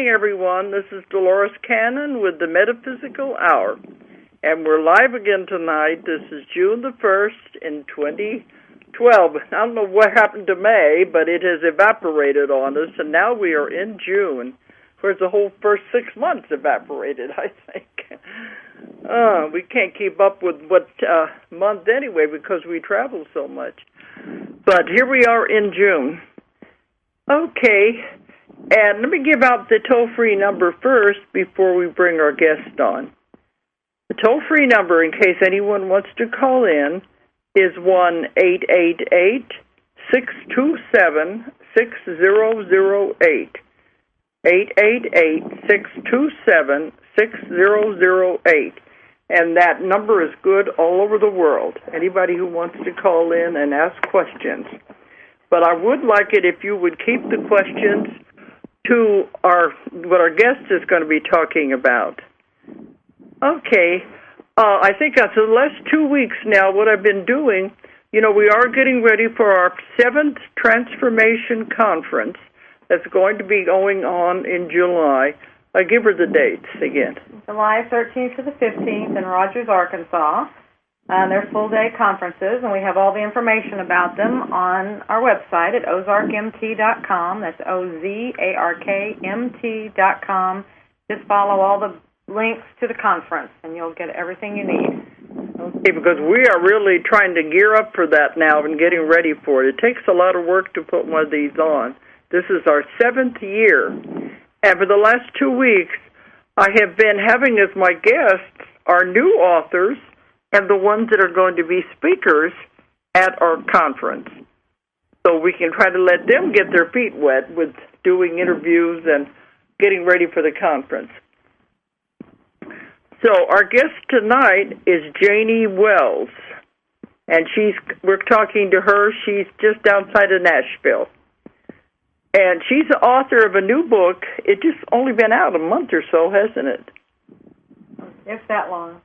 evening, everyone. This is Dolores Cannon with the Metaphysical Hour. And we're live again tonight. This is June the 1st in 2012. I don't know what happened to May, but it has evaporated on us, and now we are in June. Whereas the whole first 6 months evaporated, I think. We can't keep up with what month anyway because we travel so much. But here we are in June. Okay, and let me give out the toll-free number first before we bring our guest on. The toll-free number, in case anyone wants to call in, is 1-888-627-6008. 888-627-6008. And that number is good all over the world. Anybody who wants to call in and ask questions. But I would like it if you would keep the questions to what our guest is going to be talking about. Okay. I think after the last 2 weeks now, what I've been doing, we are getting ready for our 7th Transformation Conference that's going to be going on in July. I give her the dates again. July 13th to the 15th in Rogers, Arkansas. They're full-day conferences, and we have all the information about them on our website at ozarkmt.com. That's OZARKMT.com. Just follow all the links to the conference, and you'll get everything you need. Okay, because we are really trying to gear up for that now and getting ready for it. It takes a lot of work to put one of these on. This is our 7th year, and for the last 2 weeks, I have been having as my guests our new authors and the ones that are going to be speakers at our conference. So we can try to let them get their feet wet with doing interviews and getting ready for the conference. So our guest tonight is Janie Wells, and we're talking to her. She's just outside of Nashville. And she's the author of a new book. It's just only been out a month or so, hasn't it? It's that long.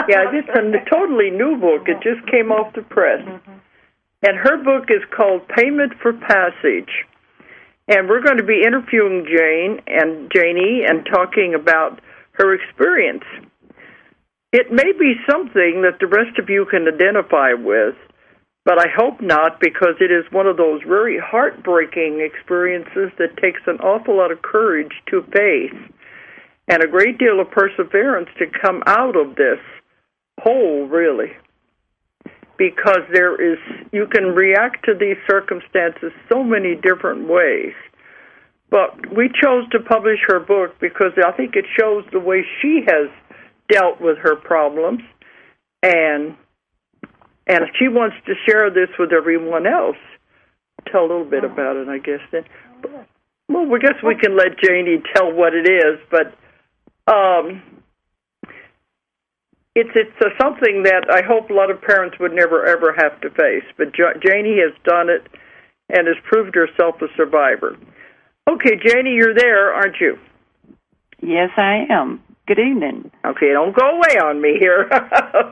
Yeah, it's a totally new book. It just came off the press. Mm-hmm. And her book is called Payment for Passage. And we're going to be interviewing Janie and talking about her experience. It may be something that the rest of you can identify with, but I hope not, because it is one of those very heartbreaking experiences that takes an awful lot of courage to face and a great deal of perseverance to come out of this hole, really. Because you can react to these circumstances so many different ways. But we chose to publish her book because I think it shows the way she has dealt with her problems, and she wants to share this with everyone else. Tell a little bit about it, I guess. Then, well, I guess we can let Janie tell what it is, but it's something that I hope a lot of parents would never ever have to face. But Janie has done it and has proved herself a survivor. Okay, Janie, you're there, aren't you? Yes, I am. Good evening. Okay, don't go away on me here.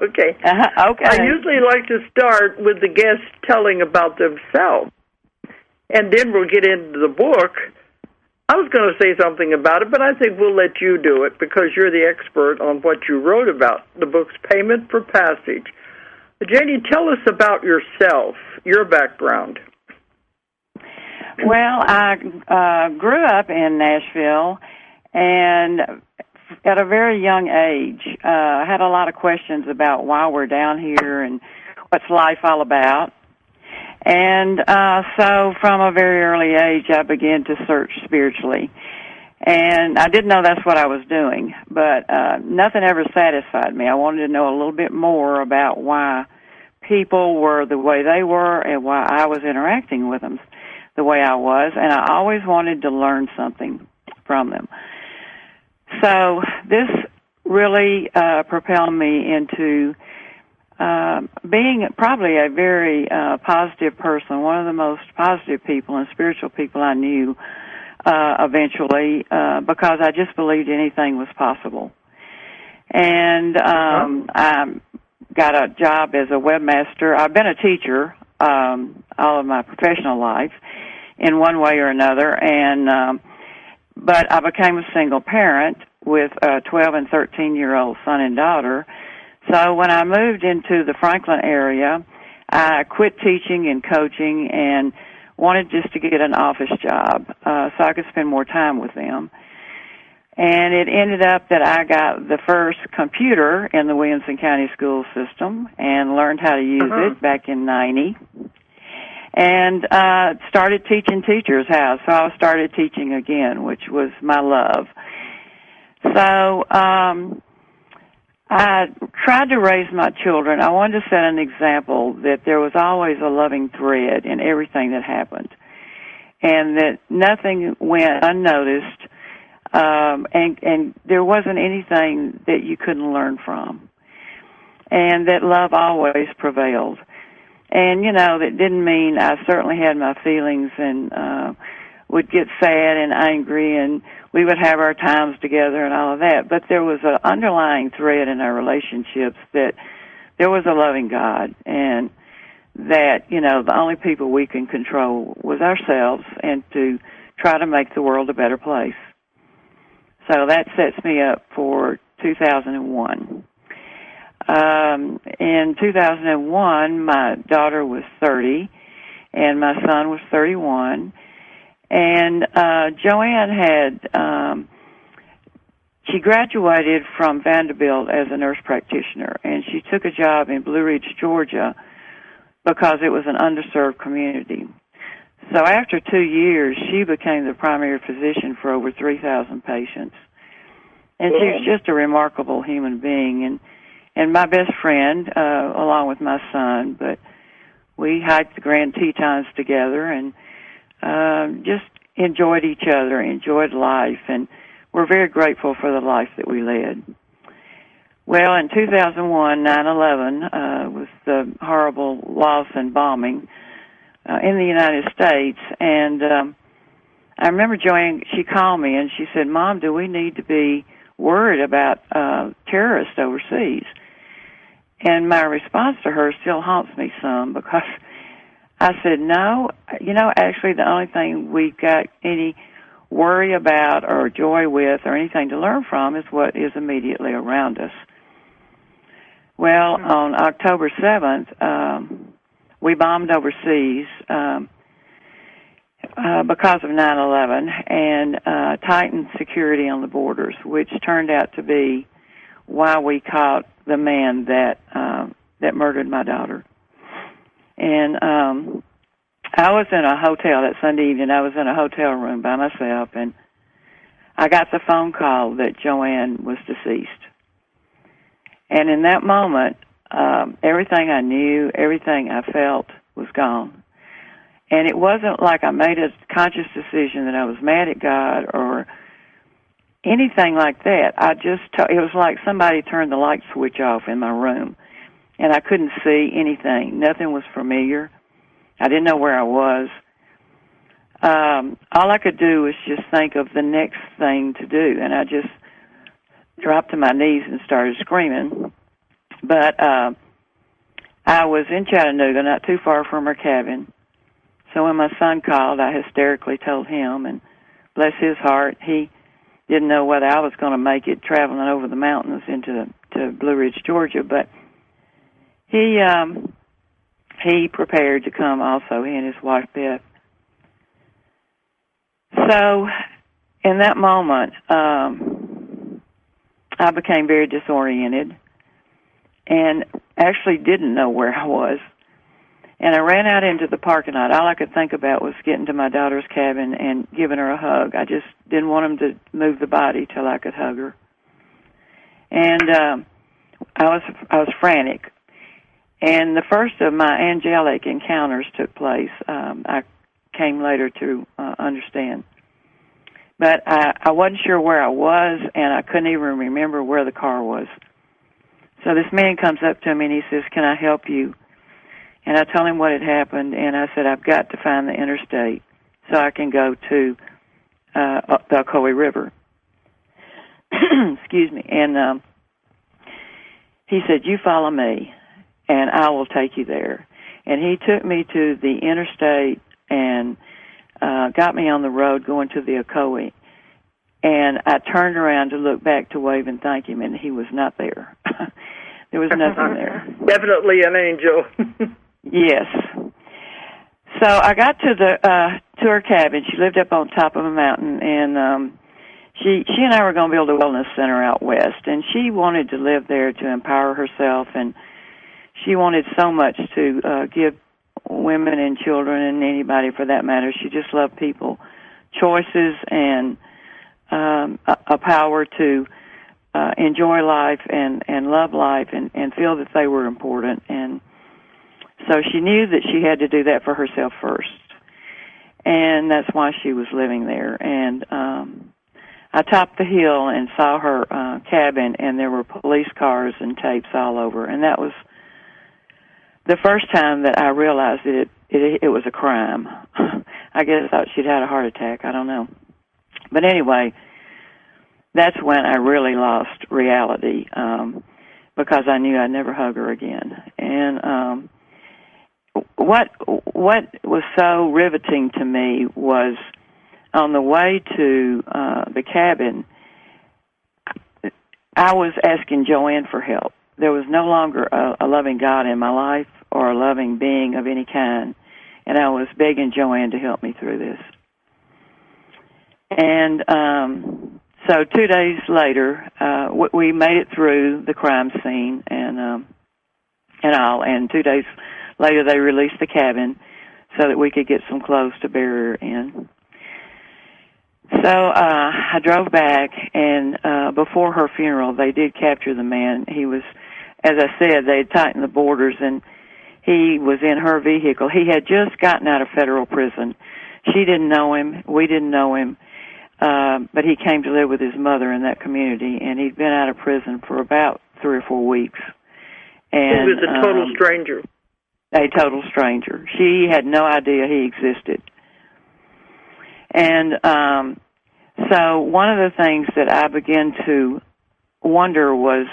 Okay. Okay. I usually like to start with the guests telling about themselves, and then we'll get into the book. I was going to say something about it, but I think we'll let you do it because you're the expert on what you wrote about, the book's Payment for Passage. Janie, tell us about yourself, your background. Well, I grew up in Nashville, and at a very young age, I had a lot of questions about why we're down here and what's life all about. And so from a very early age, I began to search spiritually. And I didn't know that's what I was doing, but nothing ever satisfied me. I wanted to know a little bit more about why people were the way they were and why I was interacting with them the way I was. And I always wanted to learn something from them. So this really propelled me into being probably a very positive person, one of the most positive people and spiritual people I knew eventually, because I just believed anything was possible. And I got a job as a webmaster. I've been a teacher all of my professional life in one way or another, and but I became a single parent with a 12 and 13-year-old son and daughter. So when I moved into the Franklin area, I quit teaching and coaching and wanted just to get an office job so I could spend more time with them. And it ended up that I got the first computer in the Williamson County school system and learned how to use it back in 90. And started teaching teachers how. So I started teaching again, which was my love. So I tried to raise my children. I wanted to set an example that there was always a loving thread in everything that happened, and that nothing went unnoticed, and there wasn't anything that you couldn't learn from, and that love always prevailed. And, you know, that didn't mean I certainly had my feelings and would get sad and angry, and we would have our times together and all of that. But there was an underlying thread in our relationships that there was a loving God, and that, you know, the only people we can control was ourselves and to try to make the world a better place. So that sets me up for 2001. In 2001, my daughter was 30, and my son was 31. And Joanne had, she graduated from Vanderbilt as a nurse practitioner, and she took a job in Blue Ridge, Georgia, because it was an underserved community. So after 2 years, she became the primary physician for over 3,000 patients. And she was just a remarkable human being, and my best friend, along with my son. But we hiked the Grand Tetons together and just enjoyed each other, enjoyed life, and we're very grateful for the life that we led. Well, in 2001, 9/11 was the horrible loss and bombing in the United States, and I remember Joanne, she called me and she said, "Mom, do we need to be worried about terrorists overseas?" And my response to her still haunts me some, because I said, no, you know, actually the only thing we've got any worry about or joy with or anything to learn from is what is immediately around us. Well, on October 7th, we bombed overseas because of 9/11 and tightened security on the borders, which turned out to be why we caught the man that murdered my daughter. And I was in a hotel that Sunday evening. I was in a hotel room by myself, and I got the phone call that Joanne was deceased. And in that moment, everything I knew, everything I felt was gone. And it wasn't like I made a conscious decision that I was mad at God or anything like that. It was like somebody turned the light switch off in my room, and I couldn't see anything. Nothing was familiar. I didn't know where I was. All I could do was just think of the next thing to do, and I just dropped to my knees and started screaming. But I was in Chattanooga, not too far from her cabin. So when my son called, I hysterically told him, and bless his heart, he didn't know whether I was going to make it traveling over the mountains to Blue Ridge, Georgia, but he prepared to come also, he and his wife, Beth. So in that moment, I became very disoriented and actually didn't know where I was. And I ran out into the parking lot. All I could think about was getting to my daughter's cabin and giving her a hug. I just didn't want him to move the body till I could hug her. And I was frantic. And the first of my angelic encounters took place. I came later to understand. But I wasn't sure where I was, and I couldn't even remember where the car was. So this man comes up to me and he says, "Can I help you?" And I told him what had happened, and I said, "I've got to find the interstate so I can go to the Ocoee River." Excuse me. And he said, "You follow me, and I will take you there." And he took me to the interstate and got me on the road going to the Ocoee. And I turned around to look back to wave and thank him, and he was not there. There was nothing there. Definitely an angel. Yes. So I got to her cabin. She lived up on top of a mountain, and she and I were going to build a wellness center out west, and she wanted to live there to empower herself, and she wanted so much to give women and children and anybody for that matter. She just loved people, choices, and a power to enjoy life and love life and feel that they were important. And so she knew that she had to do that for herself first. And that's why she was living there. And I topped the hill and saw her cabin, and there were police cars and tapes all over. And that was the first time that I realized that it was a crime. I guess I thought she'd had a heart attack. I don't know. But anyway, that's when I really lost reality because I knew I'd never hug her again. And what was so riveting to me was on the way to the cabin, I was asking Joanne for help. There was no longer a loving God in my life or a loving being of any kind, and I was begging Joanne to help me through this. And so 2 days later, we made it through the crime scene and all. And 2 days later, they released the cabin so that we could get some clothes to bury her in. So I drove back, and before her funeral, they did capture the man. He was, as I said, they had tightened the borders, and he was in her vehicle. He had just gotten out of federal prison. She didn't know him. We didn't know him. But he came to live with his mother in that community, and he'd been out of prison for about 3 or 4 weeks. And he was a total stranger. A total stranger. She had no idea he existed. And so one of the things that I began to wonder was,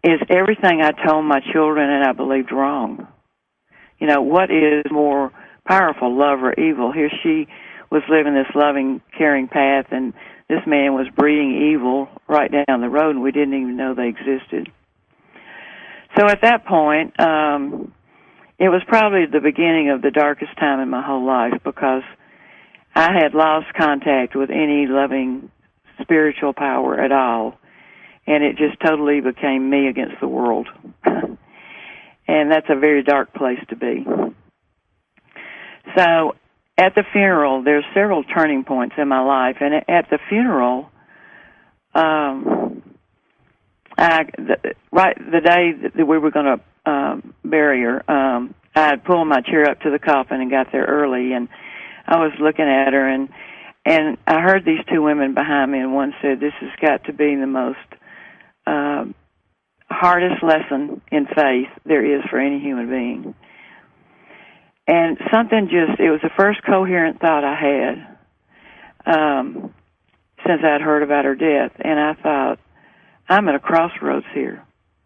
is everything I told my children and I believed wrong? You know, what is more powerful, love or evil? Here she was living this loving, caring path, and this man was breeding evil right down the road, and we didn't even know they existed. So at that point, it was probably the beginning of the darkest time in my whole life because I had lost contact with any loving spiritual power at all, and it just totally became me against the world. And that's a very dark place to be. So at the funeral, there's several turning points in my life, and at the funeral, the day that we were going to bury her, I had pulled my chair up to the coffin and got there early, and I was looking at her, and I heard these two women behind me, and one said, "This has got to be the most hardest lesson in faith there is for any human being." And something it was the first coherent thought I had since I'd heard about her death. And I thought, I'm at a crossroads here.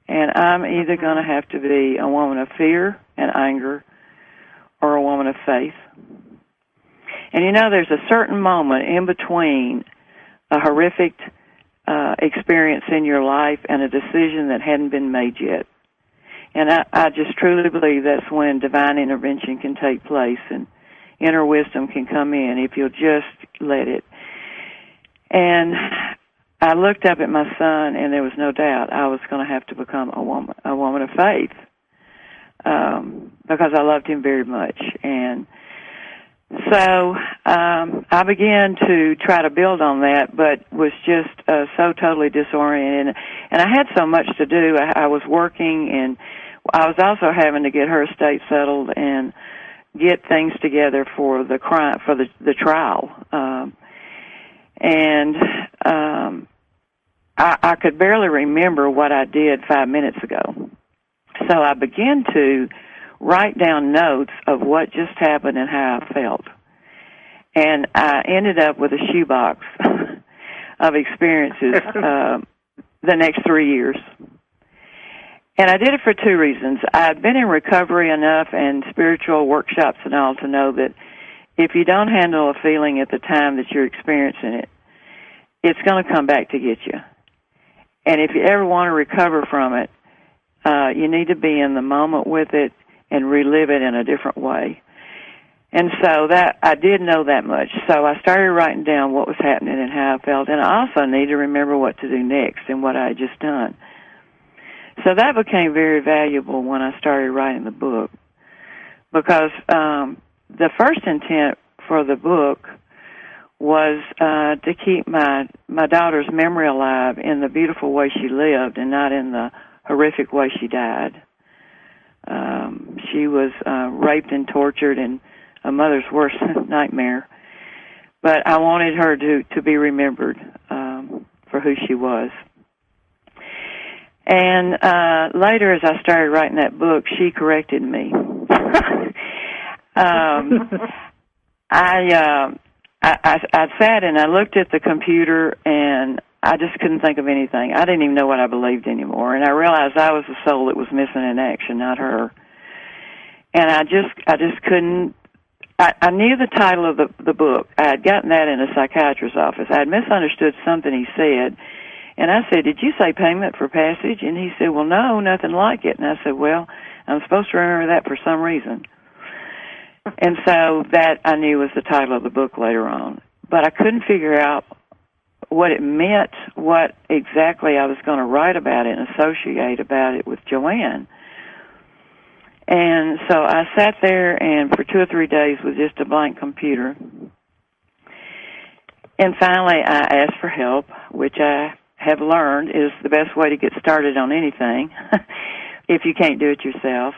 And I'm either going to have to be a woman of fear and anger or a woman of faith. And you know, there's a certain moment in between a horrific experience in your life and a decision that hadn't been made yet. And I just truly believe that's when divine intervention can take place and inner wisdom can come in if you'll just let it. And I looked up at my son, and there was no doubt I was going to have to become a woman of faith because I loved him very much. And so I began to try to build on that, but was just so totally disoriented. And I had so much to do. I was working, and I was also having to get her estate settled and get things together for the trial. I could barely remember what I did 5 minutes ago. So I began to write down notes of what just happened and how I felt. And I ended up with a shoebox of experiences the next 3 years. And I did it for 2 reasons. I'd been in recovery enough and spiritual workshops and all to know that if you don't handle a feeling at the time that you're experiencing it, it's going to come back to get you. And if you ever want to recover from it, you need to be in the moment with it and relive it in a different way. And so that I did know that much. So I started writing down what was happening and how I felt, and I also need to remember what to do next and what I had just done. So that became very valuable when I started writing the book, because the first intent for the book was to keep my daughter's memory alive in the beautiful way she lived and not in the horrific way she died. She was raped and tortured and a mother's worst nightmare. But I wanted her to be remembered for who she was. And later, as I started writing that book, she corrected me. I sat and I looked at the computer, and I just couldn't think of anything. I didn't even know what I believed anymore. And I realized I was the soul that was missing in action, not her. And I just couldn't. I knew the title of the book. I had gotten that in a psychiatrist's office. I had misunderstood something he said. And I said, "Did you say payment for passage?" And he said, "Well, no, nothing like it." And I said, "Well, I'm supposed to remember that for some reason." And so that I knew was the title of the book later on. But I couldn't figure out what it meant, what exactly I was going to write about it and associate about it with Joanne. And so I sat there and for 2 or 3 days with just a blank computer. And finally I asked for help, which I have learned is the best way to get started on anything if you can't do it yourself.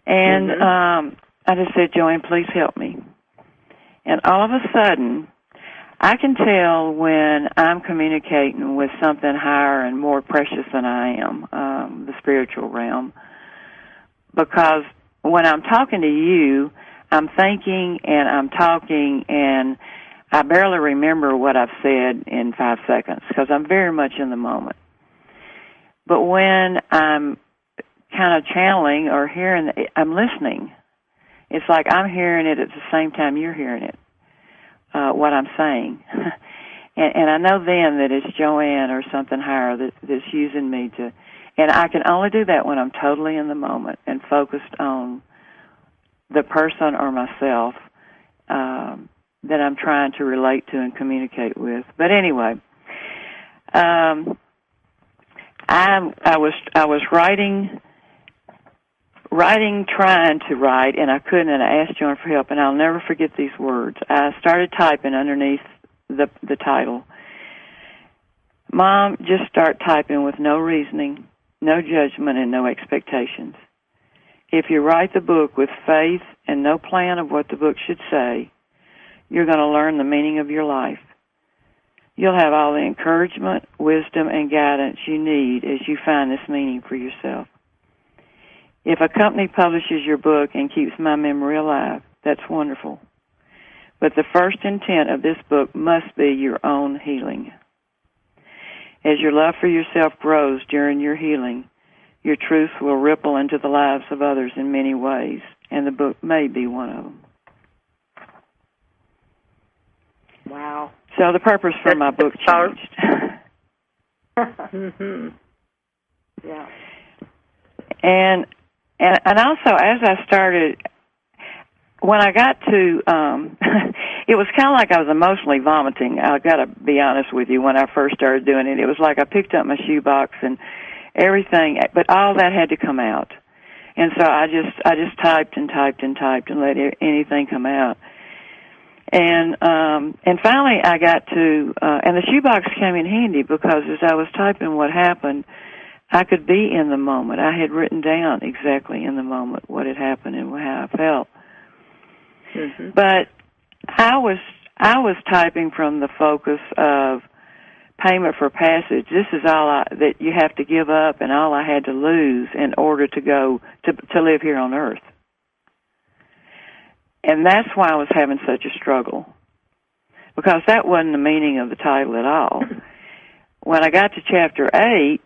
And I just said, "Joanne, please help me." And all of a sudden, I can tell when I'm communicating with something higher and more precious than I am, the spiritual realm. Because when I'm talking to you, I'm thinking and I'm talking, and I barely remember what I've said in 5 seconds because I'm very much in the moment. But when I'm kind of channeling or hearing, I'm listening. It's like I'm hearing it at the same time you're hearing it, what I'm saying. and I know then that it's Joanne or something higher that's using me to, and I can only do that when I'm totally in the moment and focused on the person or myself that I'm trying to relate to and communicate with. But anyway, I was writing, trying to write, and I couldn't, and I asked Joan for help, and I'll never forget these words. I started typing underneath the title. "Mom, just start typing with no reasoning, no judgment, and no expectations. If you write the book with faith and no plan of what the book should say, you're going to learn the meaning of your life. You'll have all the encouragement, wisdom, and guidance you need as you find this meaning for yourself. If a company publishes your book and keeps my memory alive, that's wonderful. But the first intent of this book must be your own healing. As your love for yourself grows during your healing, your truth will ripple into the lives of others in many ways, and the book may be one of them." Wow. So the purpose for my book changed. Yeah. And also, as I started, when I got to, it was kind of like I was emotionally vomiting. I got to be honest with you. When I first started doing it, it was like I picked up my shoebox and everything, but all that had to come out. And so I just typed and typed and typed and let anything come out. And finally I got to, and the shoebox came in handy because as I was typing what happened, I could be in the moment. I had written down exactly in the moment what had happened and how I felt. Mm-hmm. But I was typing from the focus of payment for passage. This is all that you have to give up and all I had to lose in order to go to live here on earth. And that's why I was having such a struggle, because that wasn't the meaning of the title at all. When I got to chapter 8,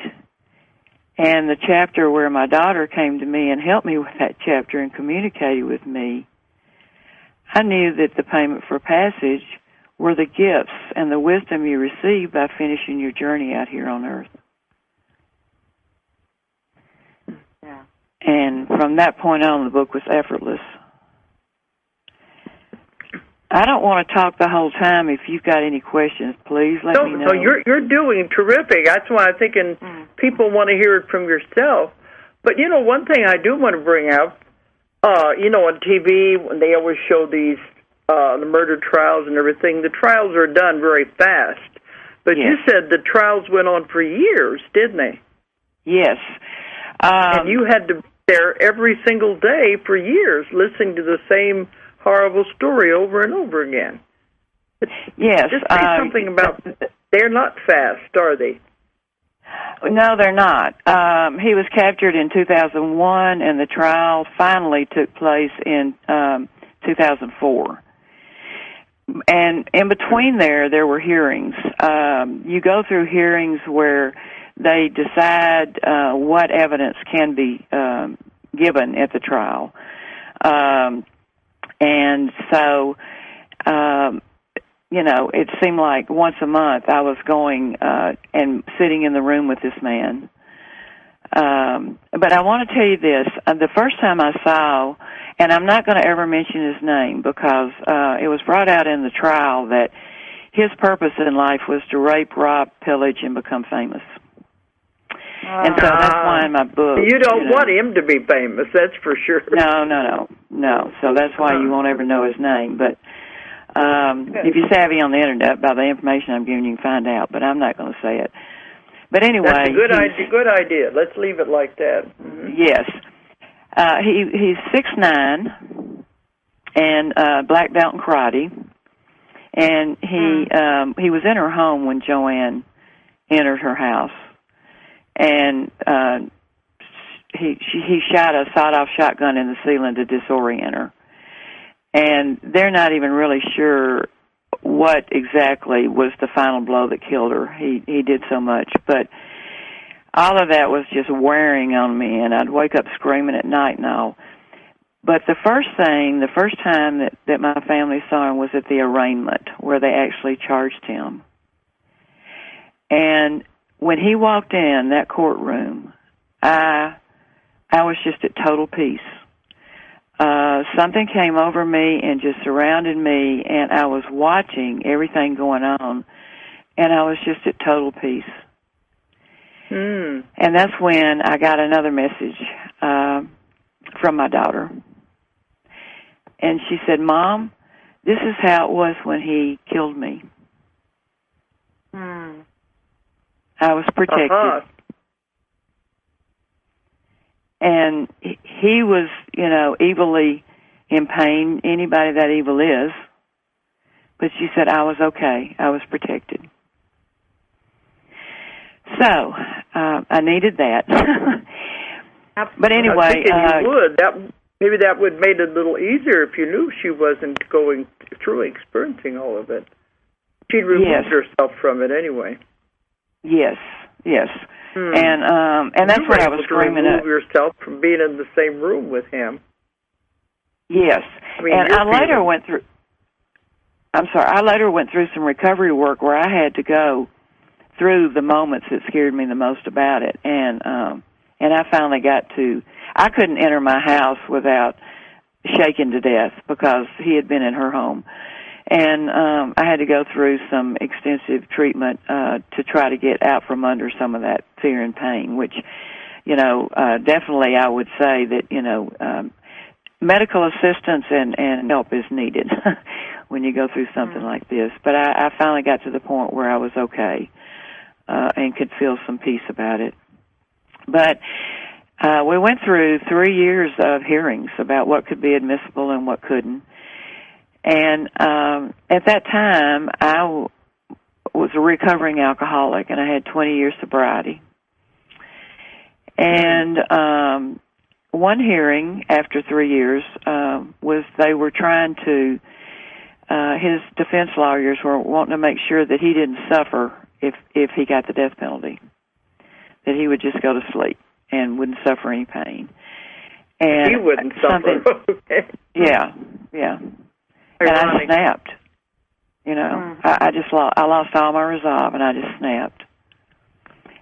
and the chapter where my daughter came to me and helped me with that chapter and communicated with me, I knew that the payment for passage were the gifts and the wisdom you received by finishing your journey out here on earth. Yeah. And from that point on, the book was effortless. I don't want to talk the whole time. If you've got any questions, please let me know. No, you're doing terrific. That's why I'm thinking people want to hear it from yourself. But, one thing I do want to bring up, on TV, when they always show these the murder trials and everything, the trials are done very fast. But you said the trials went on for years, didn't they? Yes. And you had to be there every single day for years, listening to the same horrible story over and over again. Yes. Just say something about, they're not fast, are they? No, they're not. He was captured in 2001, and the trial finally took place in 2004. And in between there were hearings. You go through hearings where they decide what evidence can be given at the trial. And so, it seemed like once a month I was going and sitting in the room with this man. But I want to tell you this. The first time I saw, and I'm not going to ever mention his name because it was brought out in the trial that his purpose in life was to rape, rob, pillage, and become famous. And so that's why in my book... You don't want him to be famous, that's for sure. No. So that's why you won't ever know his name. But if you're savvy on the Internet, by the information I'm giving you, can find out. But I'm not going to say it. But anyway... That's a good idea. Let's leave it like that. Mm-hmm. Yes. He's 6'9", and black belt in karate. And he was in her home when Joanne entered her house. And he shot a sawed-off shotgun in the ceiling to disorient her. And they're not even really sure what exactly was the final blow that killed her. He did so much. But all of that was just wearing on me, and I'd wake up screaming at night and all. But the first time that my family saw him was at the arraignment, where they actually charged him. And when he walked in that courtroom, I was just at total peace. Something came over me and just surrounded me, and I was watching everything going on, and I was just at total peace. And that's when I got another message from my daughter. And she said, "Mom, this is how it was when he killed me. I was protected." And he was, evilly in pain. Anybody that evil is. But she said, I was okay. I was protected. So, I needed that. But anyway... you would. Maybe that would have made it a little easier if you knew she wasn't going through experiencing all of it. She'd removed herself from it anyway. Yes. And that's what I was screaming at. Remove yourself from being in the same room with him. Yes. I later went through some recovery work where I had to go through the moments that scared me the most about it. And I finally I couldn't enter my house without shaken to death because he had been in her home. And I had to go through some extensive treatment to try to get out from under some of that fear and pain, which, definitely I would say that, medical assistance and help is needed when you go through something like this. But I finally got to the point where I was okay and could feel some peace about it. But we went through 3 years of hearings about what could be admissible and what couldn't. And at that time, I was a recovering alcoholic, and I had 20 years sobriety. And one hearing after 3 years was they were trying to, his defense lawyers were wanting to make sure that he didn't suffer if he got the death penalty, that he would just go to sleep and wouldn't suffer any pain. And he wouldn't suffer. Yeah. And I snapped. You know, I lost all my resolve, and I just snapped.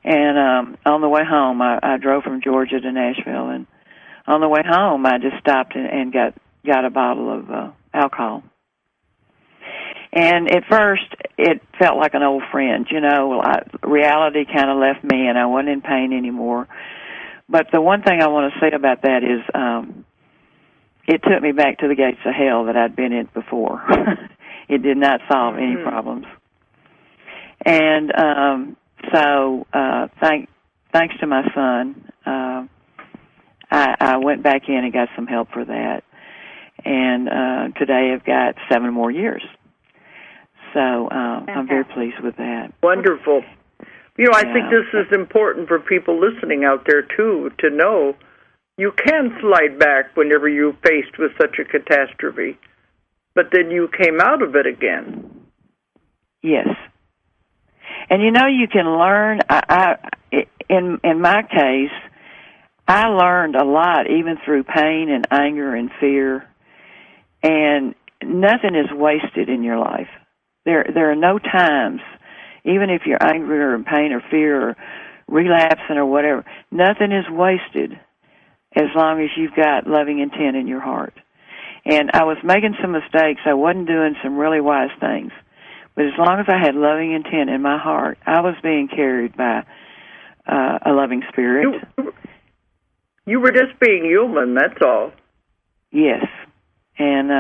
And on the way home, I drove from Georgia to Nashville, and on the way home, I just stopped and got a bottle of alcohol. And at first, it felt like an old friend. You know, reality kind of left me, and I wasn't in pain anymore. But the one thing I want to say about that is it took me back to the gates of hell that I'd been in before. It did not solve any problems. And so thanks to my son, I went back in and got some help for that. And today I've got 7 more years. So I'm very pleased with that. Wonderful. You know, I think this is important for people listening out there, too, to know you can slide back whenever you're faced with such a catastrophe, but then you came out of it again. Yes. And, you know, you can learn. In my case, I learned a lot, even through pain and anger and fear, and nothing is wasted in your life. There are no times, even if you're angry or in pain or fear or relapsing or whatever, nothing is wasted as long as you've got loving intent in your heart. And I was making some mistakes. I wasn't doing some really wise things. But as long as I had loving intent in my heart, I was being carried by a loving spirit. You were just being human, that's all. Yes. And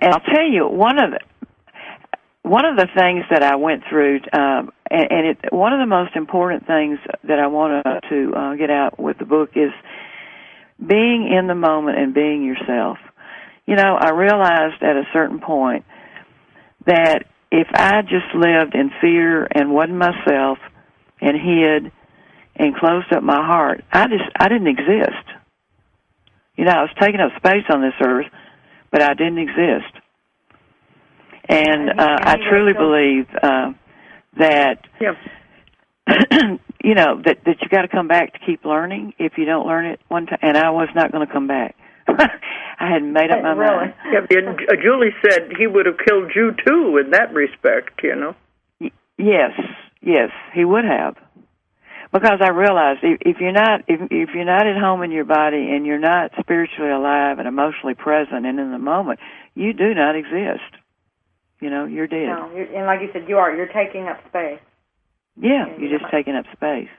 I'll tell you, one of the things that I went through, one of the most important things that I want to get out with the book is being in the moment and being yourself. You know, I realized at a certain point that if I just lived in fear and wasn't myself and hid and closed up my heart, I didn't exist. You know, I was taking up space on this earth, but I didn't exist. And I truly believe that, you know, that you got to come back to keep learning if you don't learn it one time. And I was not going to come back. I hadn't made up my mind. Yeah, Julie said he would have killed you, too, in that respect, you know. Yes, he would have. Because I realized if you're not at home in your body and you're not spiritually alive and emotionally present and in the moment, you do not exist. You know, you're dead. No, and like you said, you're taking up space. Yeah, you're just taking up space.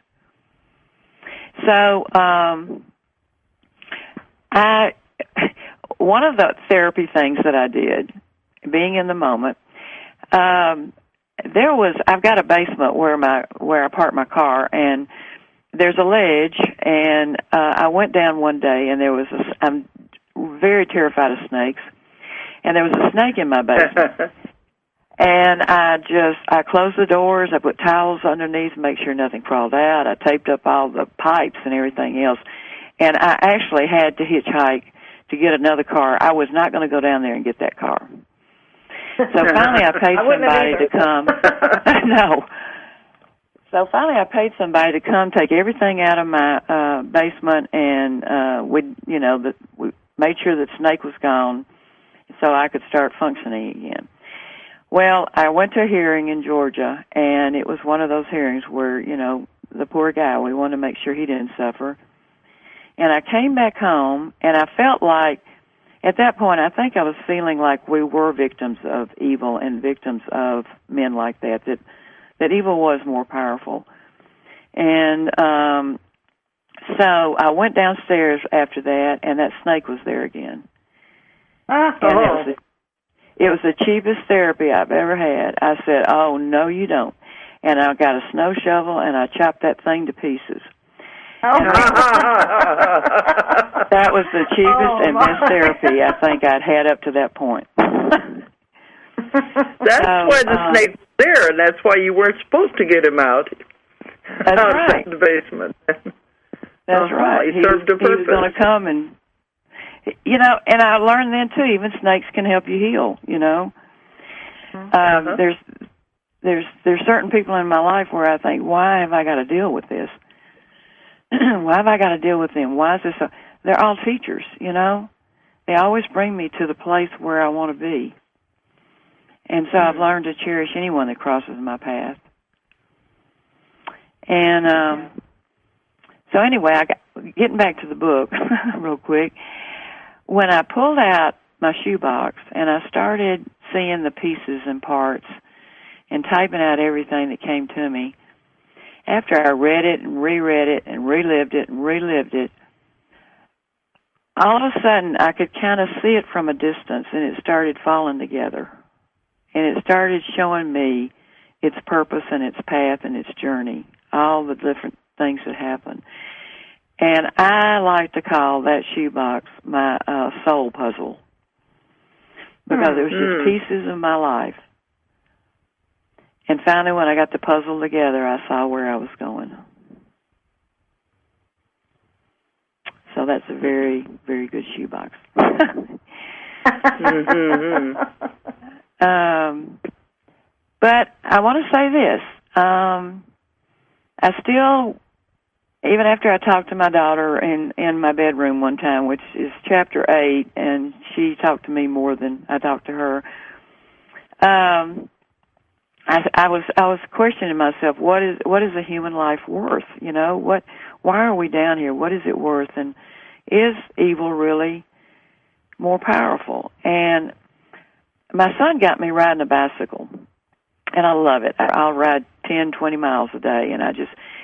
So, one of the therapy things that I did, being in the moment, I've got a basement where I park my car, and there's a ledge, and I went down one day, and I'm very terrified of snakes, and there was a snake in my basement. And I closed the doors, I put towels underneath to make sure nothing crawled out, I taped up all the pipes and everything else, and I actually had to hitchhike to get another car. I was not going to go down there and get that car. So finally I paid somebody to come. No. So finally I paid somebody to come take everything out of my basement, and we made sure that snake was gone so I could start functioning again. Well, I went to a hearing in Georgia, and it was one of those hearings where, you know, the poor guy, we wanted to make sure he didn't suffer. And I came back home, and I felt like, at that point, I think I was feeling like we were victims of evil and victims of men like that evil was more powerful. And so I went downstairs after that, and that snake was there again. And it was the cheapest therapy I've ever had. I said, oh, no, you don't. And I got a snow shovel, and I chopped that thing to pieces. That was the cheapest and best therapy I think I'd had up to that point. That's why the snake was there, and that's why you weren't supposed to get him out. That's right. Of the basement. That's right. He served a purpose. He was going to come and, you know, and I learned then, too, even snakes can help you heal, you know. There's certain people in my life where I think, why have I got to deal with this? Why have I got to deal with them? Why is this they're all teachers, you know. They always bring me to the place where I want to be. And so I've learned to cherish anyone that crosses my path. And so anyway, getting back to the book real quick, when I pulled out my shoebox and I started seeing the pieces and parts and typing out everything that came to me, after I read it and reread it and relived it, all of a sudden I could kind of see it from a distance, and it started falling together. And it started showing me its purpose and its path and its journey, all the different things that happened. And I like to call that shoebox my soul puzzle, because it was just pieces of my life. And finally, when I got the puzzle together, I saw where I was going. So that's a very, very good shoebox. But I want to say this. I still, even after I talked to my daughter in my bedroom one time, which is chapter 8, and she talked to me more than I talked to her, I was questioning myself, what is a human life worth? You know, why are we down here? What is it worth? And is evil really more powerful? And my son got me riding a bicycle, and I love it. I'll ride 10, 20 miles a day, and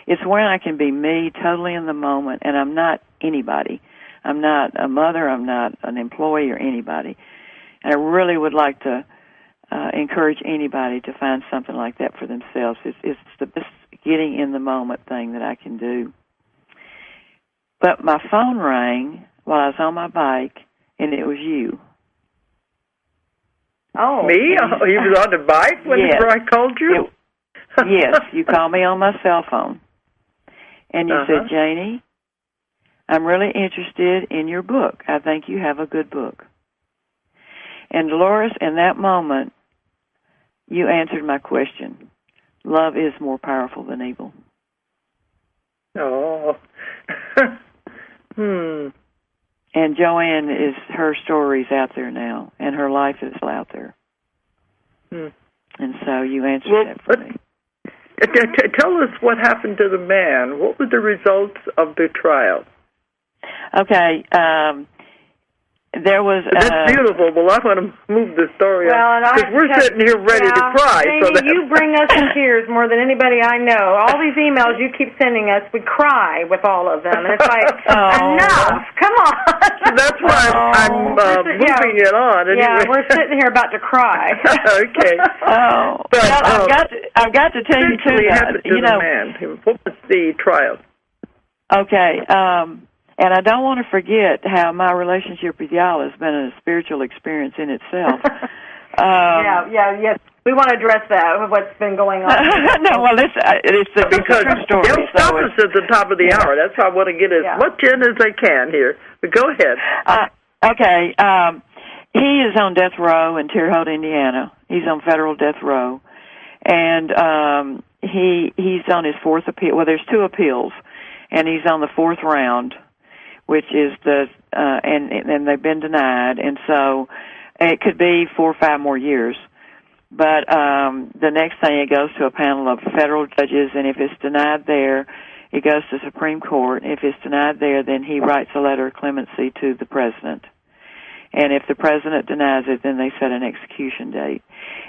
it's when I can be me, totally in the moment, and I'm not anybody. I'm not a mother, I'm not an employee or anybody. And I really would like to encourage anybody to find something like that for themselves. It's the best getting in the moment thing that I can do. But my phone rang while I was on my bike, and it was you. Oh, me? He was on the bike whenever I called you? Yes, you called me on my cell phone. And you said, Janie, I'm really interested in your book. I think you have a good book. And Dolores, in that moment, you answered my question. Love is more powerful than evil. Oh. And Joanne, her story's out there now, and her life is out there. And so you answered that for me. Tell us what happened to the man. What were the results of the trial? Okay, there was... That's beautiful. Well, I want to move the story on, because we're sitting here ready to cry. Janie, you bring us in tears more than anybody I know. All these emails you keep sending us, we cry with all of them. And it's like, enough. Come on. So that's why I'm moving it on. Anyway. Yeah, we're sitting here about to cry. Okay. But I've got to tell you, too, the man. What was the trial? Okay, and I don't want to forget how my relationship with y'all has been a spiritual experience in itself. Yes. We want to address that, what's been going on. No, well, it's a true story. They'll stop us at the top of the hour. That's why I want to get as much in as I can here. But go ahead. Okay. He is on death row in Terre Haute, Indiana. He's on federal death row. And he's on his fourth appeal. Well, there's 2 appeals, and he's on the 4th round, which is and they've been denied, and so it could be 4 or 5 more years. But the next thing, it goes to a panel of federal judges, and if it's denied there, it goes to Supreme Court. If it's denied there, then he writes a letter of clemency to the president. And if the president denies it, then they set an execution date.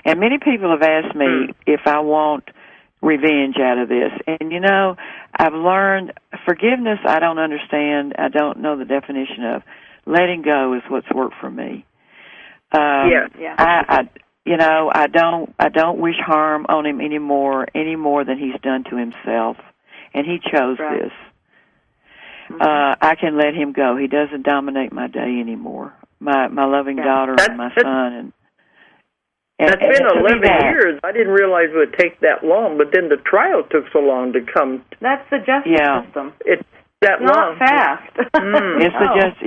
And many people have asked me if I want revenge out of this. And, I've learned forgiveness I don't understand. I don't know the definition of. Letting go is what's worked for me. I don't wish harm on him any more than he's done to himself. And he chose this. I can let him go. He doesn't dominate my day anymore. My loving daughter and my son. That's been 11 years. I didn't realize it would take that long, but then the trial took so long to come. That's the justice system. It's that long. Not fast. It's the justice.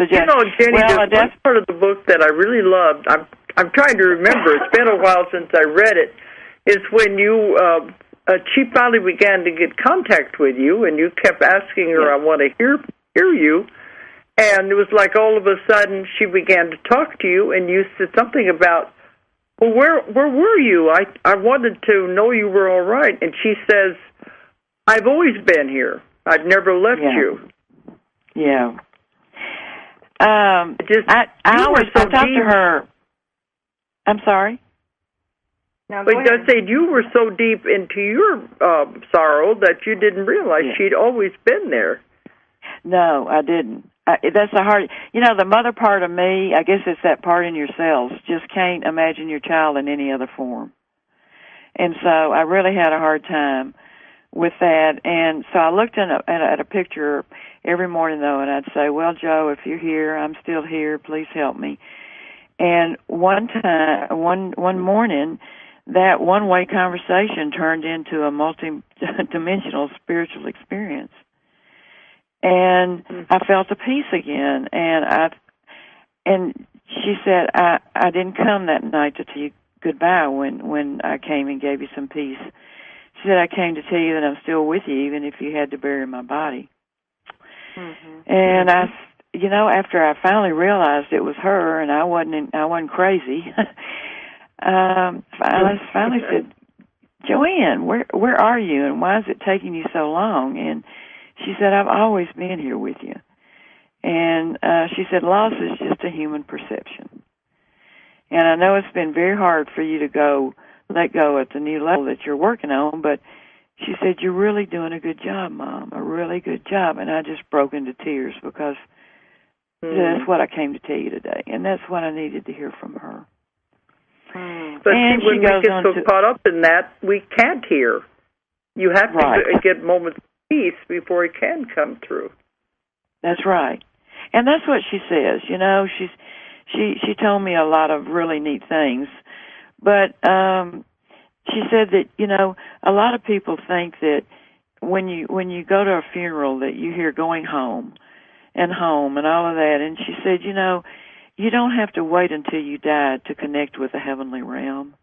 Jenny, there's one part of the book that I really loved. I'm trying to remember. It's been a while since I read it. Is when you, she finally began to get contact with you, and you kept asking her, I want to hear you. And it was like all of a sudden she began to talk to you, and you said something about well, where were you? I wanted to know you were all right. And she says, I've always been here. I've never left you. Yeah. I talked to her. I'm sorry? No, but I said you were so deep into your sorrow that you didn't realize she'd always been there. No, I didn't. That's a hard, the mother part of me, I guess it's that part in yourselves, just can't imagine your child in any other form. And so I really had a hard time with that. And so I looked at a picture every morning, though, and I'd say, well, Joe, if you're here, I'm still here. Please help me. And one morning, that one-way conversation turned into a multi-dimensional spiritual experience. And I felt the peace again, and she said, I didn't come that night to tell you goodbye when I came and gave you some peace. She said, I came to tell you that I'm still with you, even if you had to bury my body. Mm-hmm. And after I finally realized it was her, and I wasn't crazy, I finally said, Joanne, where are you, and why is it taking you so long? And she said, I've always been here with you. And she said, loss is just a human perception. And I know it's been very hard for you to let go at the new level that you're working on, but she said, you're really doing a good job, Mom, a really good job. And I just broke into tears because that's what I came to tell you today, and that's what I needed to hear from her. But see, when we get so caught up in that, we can't hear. You have to get moments of peace before it can come through. That's right. And that's what she says. She told me a lot of really neat things. But she said that, a lot of people think that when you go to a funeral that you hear going home and all of that. And she said, you don't have to wait until you die to connect with the heavenly realm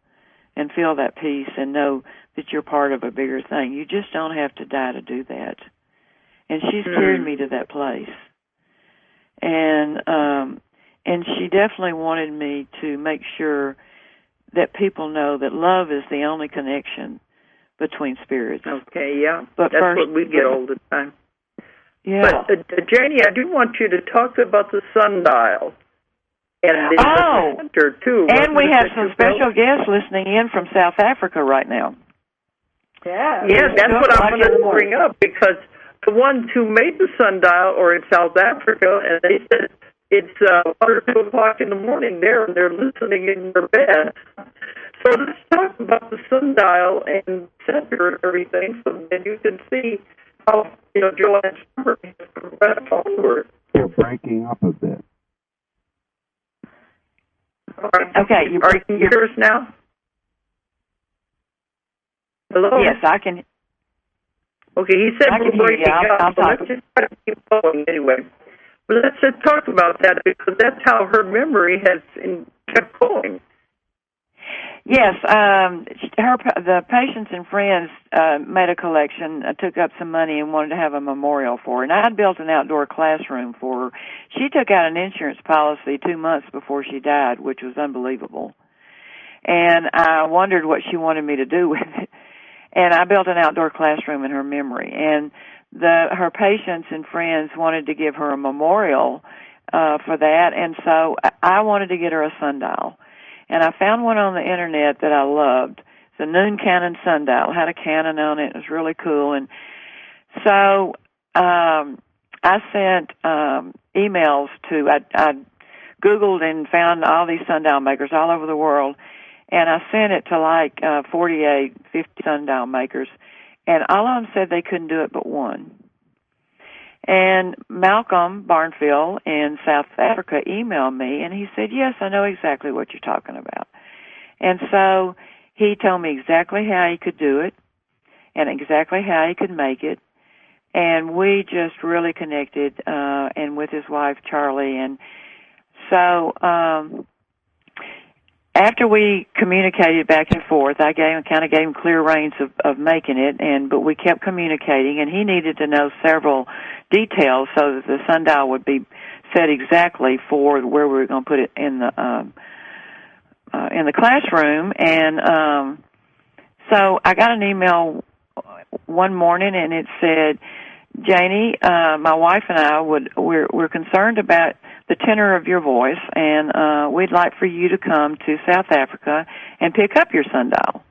and feel that peace and know that you're part of a bigger thing. You just don't have to die to do that. And she's carried me to that place. And she definitely wanted me to make sure that people know that love is the only connection between spirits. Okay, yeah. But that's what we get all the time. Yeah. But, Janie, I do want you to talk about the sundial. And the center, too. And we have some special guests listening in from South Africa right now. Yeah. Yeah, that's what I wanted to bring up, because the ones who made the sundial are in South Africa, and they said it's 1 or 2 o'clock in the morning there, and they're listening in their bed. So let's talk about the sundial and center and everything, so that you can see how Joanne's number has progressed forward. You're breaking up a bit. Okay, can you hear us now? Hello? Yes, I can. Okay, he said we're breaking up, so let's just try to keep going anyway. But let's just talk about that, because that's how her memory has kept going. Yes, the patients and friends made a collection, took up some money, and wanted to have a memorial for her. And I'd built an outdoor classroom for her. She took out an insurance policy 2 months before she died, which was unbelievable. And I wondered what she wanted me to do with it. And I built an outdoor classroom in her memory. And her patients and friends wanted to give her a memorial for that, and so I wanted to get her a sundial. And I found one on the Internet that I loved. It's a noon cannon sundial. It had a cannon on it. It was really cool. And so I sent emails to, I Googled and found all these sundial makers all over the world, and I sent it to 48, 50 sundial makers, and all of them said they couldn't do it but one. And Malcolm Barnfield in South Africa emailed me, and he said, yes, I know exactly what you're talking about. And so he told me exactly how he could do it and exactly how he could make it. And we just really connected, and with his wife, Charlie. And so after we communicated back and forth, I kind of gave him clear reins of making it, but we kept communicating, and he needed to know several details so that the sundial would be set exactly for where we were going to put it in in the classroom, and so I got an email one morning, and it said, Janie, my wife and I we're concerned about the tenor of your voice, and we'd like for you to come to South Africa and pick up your sundial.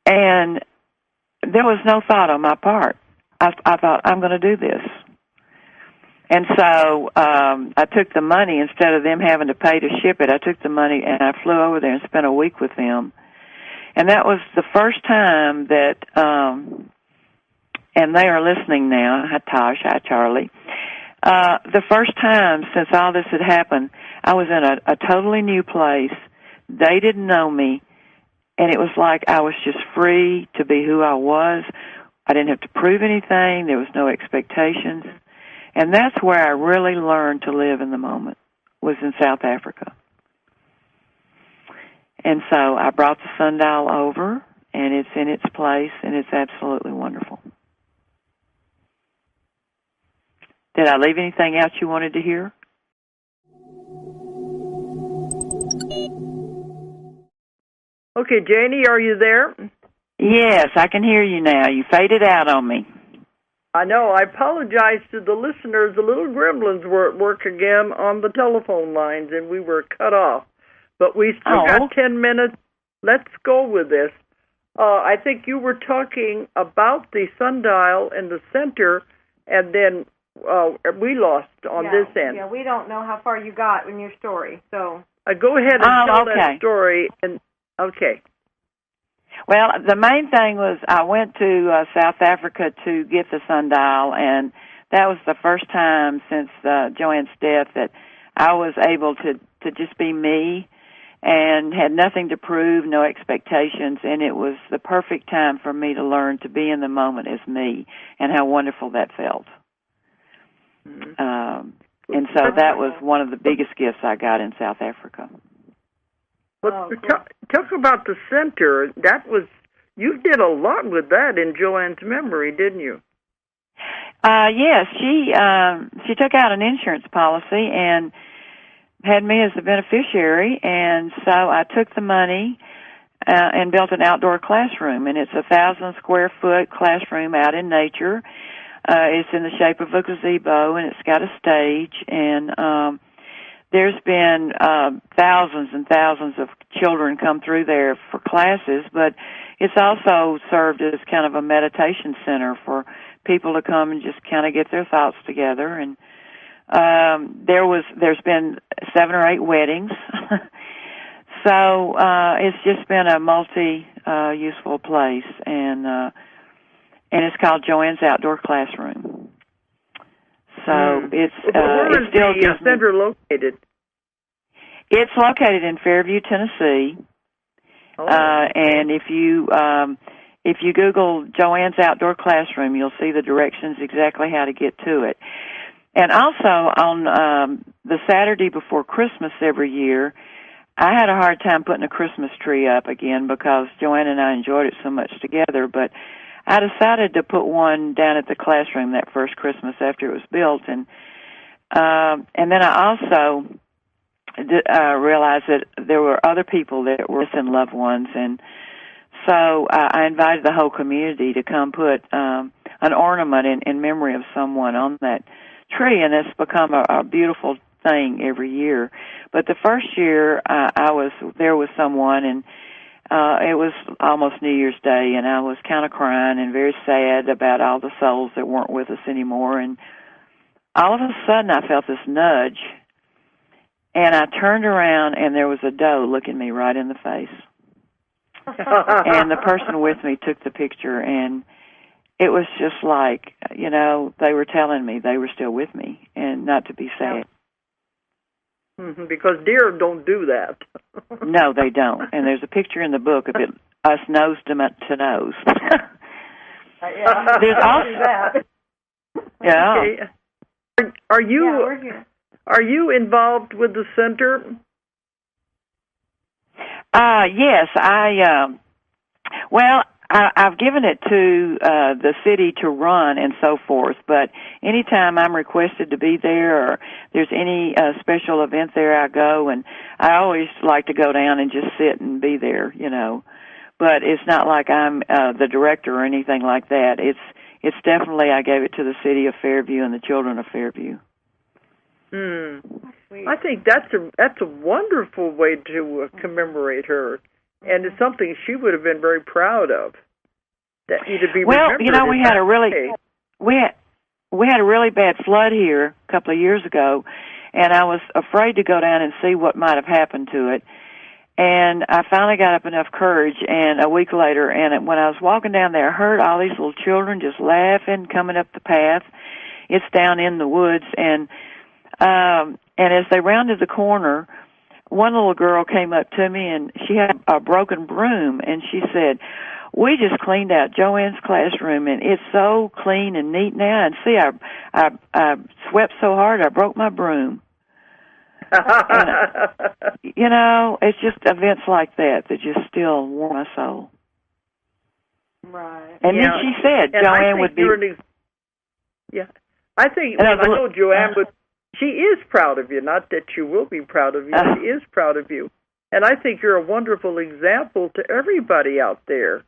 And there was no thought on my part. I thought, I'm going to do this. And so I took the money, instead of them having to pay to ship it, I took the money and I flew over there and spent a week with them. And that was the first time that, and they are listening now, hi Tosh, hi Charlie, the first time since all this had happened, I was in a totally new place. They didn't know me, and it was like I was just free to be who I was. I didn't have to prove anything. There was no expectations. And that's where I really learned to live in the moment, was in South Africa. And so I brought the sundial over, and it's in its place, and it's absolutely wonderful. Did I leave anything out you wanted to hear? Okay, Janie, are you there? Yes, I can hear you now. You faded out on me. I know. I apologize to the listeners. The little gremlins were at work again on the telephone lines, and we were cut off. But we still got 10 minutes. Let's go with this. I think you were talking about the sundial in the center, and then we lost on this end. Yeah, we don't know how far you got in your story. So go ahead and tell that story. Okay. Well, the main thing was I went to South Africa to get the sundial, and that was the first time since Joanne's death that I was able to just be me and had nothing to prove, no expectations, and it was the perfect time for me to learn to be in the moment as me, and how wonderful that felt. And so that was one of the biggest gifts I got in South Africa. But talk about the center. That was, you did a lot with that in Joanne's memory, didn't you? Yes, she took out an insurance policy and had me as the beneficiary, and so I took the money and built an outdoor classroom, and it's a 1,000 square foot classroom out in nature. It's in the shape of a gazebo, and it's got a stage, and there's been thousands and thousands of children come through there for classes, but it's also served as kind of a meditation center for people to come and just kind of get their thoughts together. And there's been 7 or 8 weddings. So it's just been a multi-useful place, and it's called Joanne's Outdoor Classroom. So it's where is the center located? It's located in Fairview, Tennessee. And if you Google Joanne's Outdoor Classroom, you'll see the directions exactly how to get to it. And also on the Saturday before Christmas every year, I had a hard time putting a Christmas tree up again because Joanne and I enjoyed it so much together, but I decided to put one down at the classroom that first Christmas after it was built, and then I also realized that there were other people that were missing loved ones, and so I invited the whole community to come put an ornament in memory of someone on that tree, and it's become a beautiful thing every year. But the first year I was there with someone, and it was almost New Year's Day, and I was kind of crying and very sad about all the souls that weren't with us anymore. And all of a sudden, I felt this nudge, and I turned around, and there was a doe looking me right in the face. And the person with me took the picture, and it was just like, they were telling me they were still with me and not to be sad. Because deer don't do that. No, they don't. And there's a picture in the book of it, us nose to nose. There's also that. Yeah. Okay. Are you involved with the center? Yes, I've given it to the city to run and so forth, but anytime I'm requested to be there or there's any special event there, I go, and I always like to go down and just sit and be there, you know. But it's not like I'm the director or anything like that. It's definitely I gave it to the city of Fairview and the children of Fairview. I think that's a wonderful way to commemorate her. And it's something she would have been very proud of. That you to be well, you know, we had a really bad flood here a couple of years ago, and I was afraid to go down and see what might have happened to it. And I finally got up enough courage, and a week later, and when I was walking down there, I heard all these little children just laughing, coming up the path. It's down in the woods, and as they rounded the corner, one little girl came up to me, and she had a broken broom, and she said, "We just cleaned out Joanne's classroom, and it's so clean and neat now. And see, I swept so hard I broke my broom." And, you know, it's just events like that just still warm my soul. Right. And then she said Joanne would be. I think I know Joanne would. She is proud of you. Not that she will be proud of you. She is proud of you, and I think you're a wonderful example to everybody out there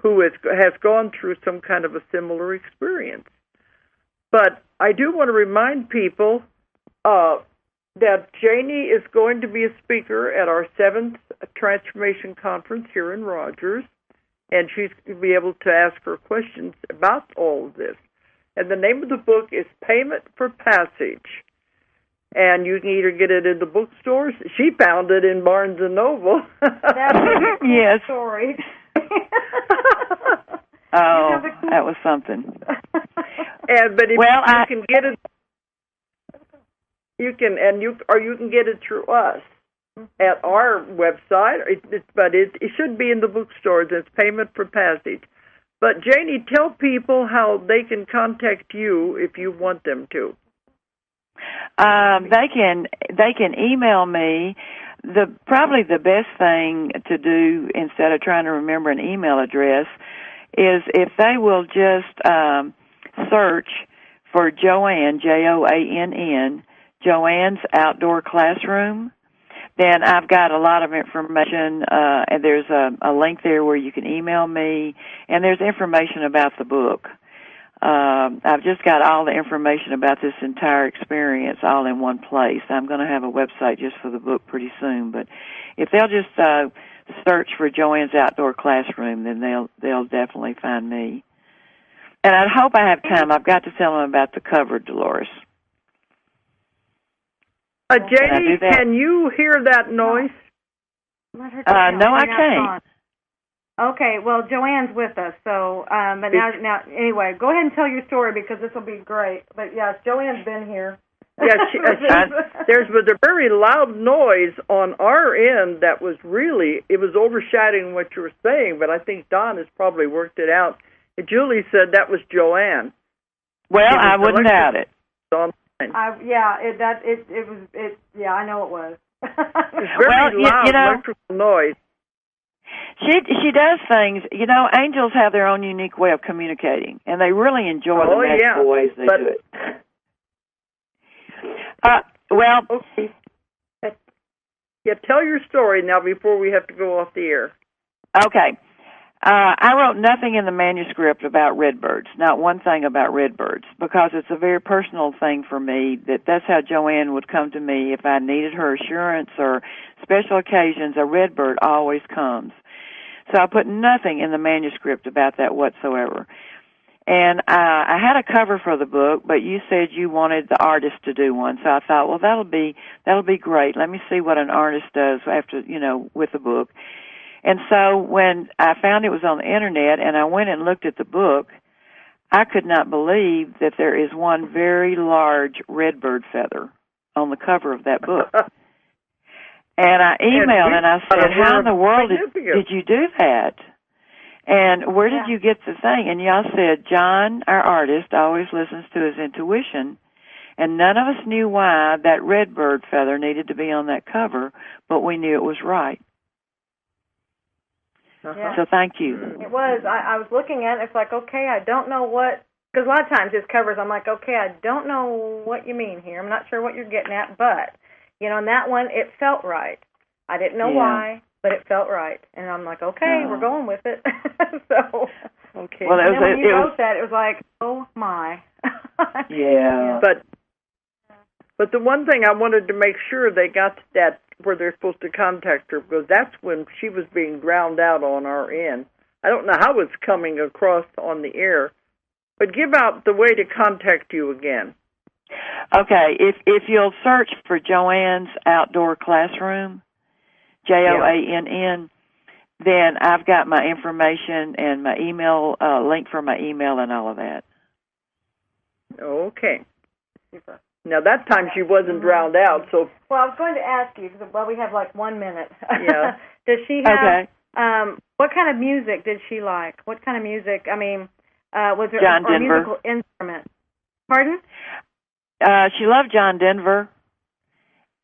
who has gone through some kind of a similar experience. But I do want to remind people that Janie is going to be a speaker at our 7th Transformation Conference here in Rogers, and she's going to be able to ask her questions about all of this. And the name of the book is Payment for Passage. And you can either get it in the bookstores. She found it in Barnes & Noble. That's a yes. story. Oh, that was something. But if you can get it, you can get it through us at our website. But it should be in the bookstores. It's Payment for Passage. But Janie, tell people how they can contact you if you want them to. They can email me. Probably the best thing to do instead of trying to remember an email address is if they will just search for Joanne, Joann, Joanne's Outdoor Classroom. Then I've got a lot of information, and there's a link there where you can email me, and there's information about the book. I've just got all the information about this entire experience all in one place. I'm going to have a website just for the book pretty soon, but if they'll just search for Joanne's Outdoor Classroom, then they'll definitely find me. And I hope I have time. I've got to tell them about the cover, Dolores. Janie, can you hear that noise? No, I can't. Okay, well, Joanne's with us, so, but now, anyway, go ahead and tell your story because this will be great. But, yes, Joanne's been here. Yes, there was a very loud noise on our end that was it was overshadowing what you were saying, but I think Don has probably worked it out. And Julie said that was Joanne. Well, I wouldn't doubt it. I know it was. It's very loud electrical noise. She does things, angels have their own unique way of communicating, and they really enjoy the magical ways they do it. Okay. Yeah, tell your story now before we have to go off the air. Okay. I wrote nothing in the manuscript about redbirds, not one thing about redbirds, because it's a very personal thing for me. That's how Joanne would come to me if I needed her assurance or special occasions. A redbird always comes. So I put nothing in the manuscript about that whatsoever. And I had a cover for the book, but you said you wanted the artist to do one. So I thought, well, that'll be great. Let me see what an artist does after, with the book. And so when I found it was on the Internet and I went and looked at the book, I could not believe that there is one very large redbird feather on the cover of that book. And I emailed and I said, how in the world did you do that? And where did you get the thing? And y'all said, John, our artist, always listens to his intuition, and none of us knew why that redbird feather needed to be on that cover, but we knew it was right. Yeah. So thank you. It was. I was looking at it. It's like, okay, I don't know what, because a lot of times his covers, I'm like, okay, I don't know what you mean here. I'm not sure what you're getting at, but, you know, in that one, it felt right. I didn't know why, but it felt right. And I'm like, okay, we're going with it. So, okay. Well, and then when you wrote that, it was like, oh, my. Yeah. But the one thing I wanted to make sure they got to that where they're supposed to contact her, because that's when she was being drowned out on our end. I don't know how it's coming across on the air, but give out the way to contact you again. Okay, if you'll search for Joanne's Outdoor Classroom, JOANN, then I've got my information and my email, link for my email and all of that. Okay. Super. Now, that time she wasn't drowned out, so... Well, I was going to ask you, because, we have like 1 minute. Yeah. Does she have... what kind of music did she like? What kind of music? I mean, was there John a Denver. musical instrument? Pardon? She loved John Denver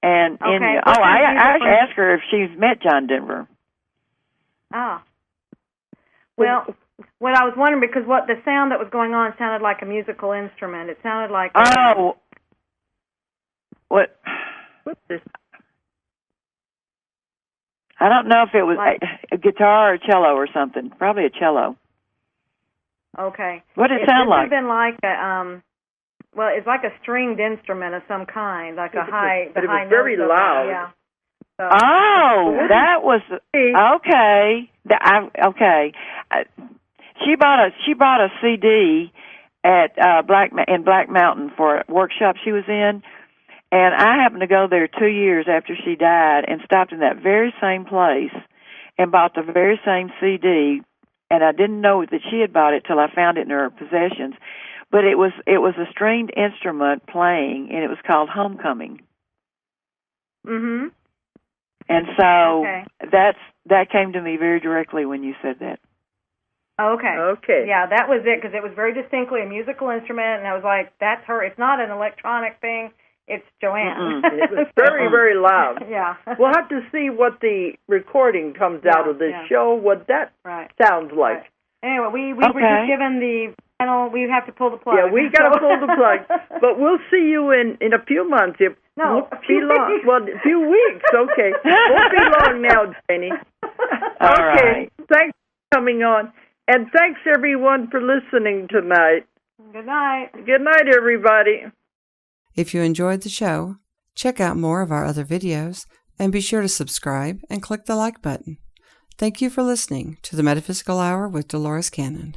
and India. What kind of I music asked her if she's met John Denver. Ah. Well, what I was wondering, because what the sound that was going on sounded like a musical instrument. It sounded like... What's this? I don't know if it was a guitar or a cello or something. Probably a cello. Okay. What did it sound like? It would have been like a, well, it's like a stringed instrument of some kind, like a high... But it was very loud. Yeah. So, that was... Okay. Okay. She bought a CD at in Black Mountain for a workshop she was in, and I happened to go there 2 years after she died and stopped in that very same place and bought the very same CD, and I didn't know that she had bought it till I found it in her possessions. But it was a stringed instrument playing, and it was called Homecoming. Mhm. And so that came to me very directly when you said that. Okay. Okay. Yeah, that was it, because it was very distinctly a musical instrument, and I was like, that's her. It's not an electronic thing. It's Joanne. It was very, very loud. Yeah. We'll have to see what the recording comes out of this show, what that sounds like. Right. Anyway, we were just given the final, we have to pull the plug. Yeah, we got to pull the plug. But we'll see you in a few months. It won't be long. Well, a few weeks, okay. Won't be long now, Janie. All right. Thanks for coming on. And thanks, everyone, for listening tonight. Good night. Good night, everybody. If you enjoyed the show, check out more of our other videos and be sure to subscribe and click the like button. Thank you for listening to the Metaphysical Hour with Dolores Cannon.